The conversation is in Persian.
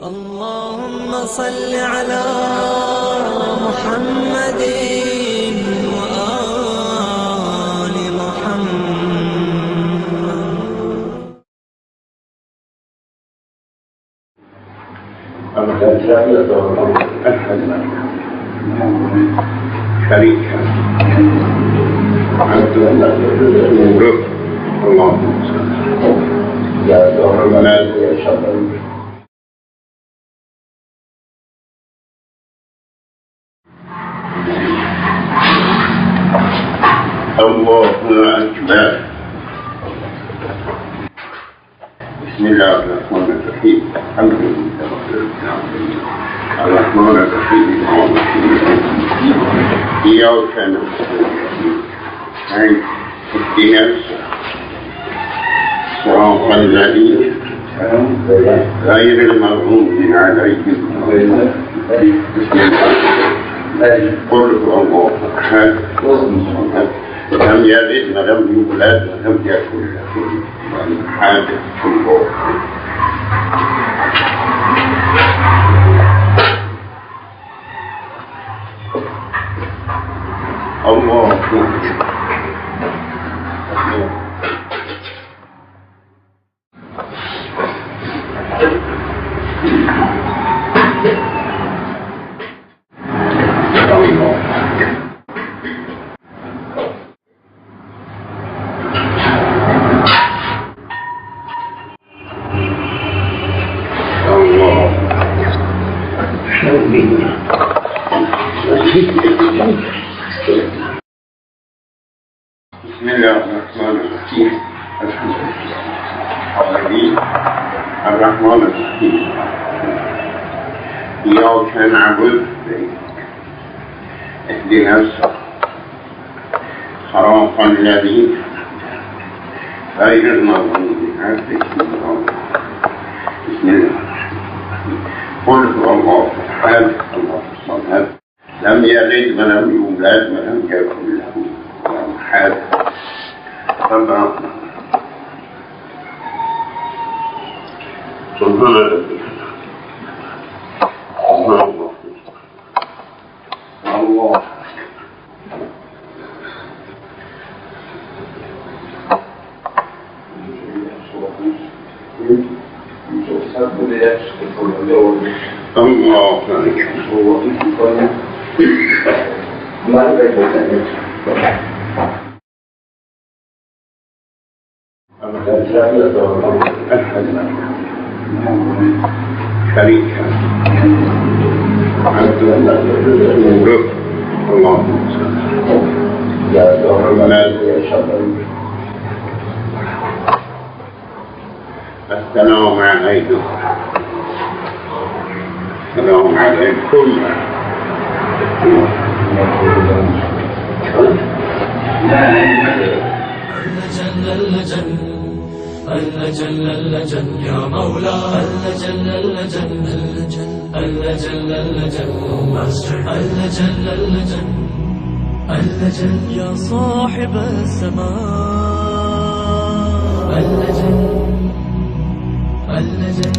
اللهم صل على محمد وآل محمد. شريكا عبد اللهم صل على الله أكبر. بسم الله الرحمن الرحيم. الحمد لله رب العالمين الرحمن الرحيم إياك نستعين اهدنا الصراط الذين غير المغضوب عليهم بسم الله. قل هو الله أحد لم يلد ولم يولد ولم يكن له كفوا أحد. الله بسم الله الرحمن الرحيم. الحمد لله الرحمن الرحيم. إياك نعبد اهدنا الصراط الذين غير المغضوب عليهم. بسم الله. قل هو الله أحد الله الصمد لم يلد ولم يولد ولم يكن له أحد. سبحان الله. شريكا عبد اللهم صل على السلام عليكم. السلام عليكم. اللجن اللجن يا مولاي اللجن اللجن اللجن اللجن اللجن اللجن اللجن يا صاحب السماء اللجن اللجن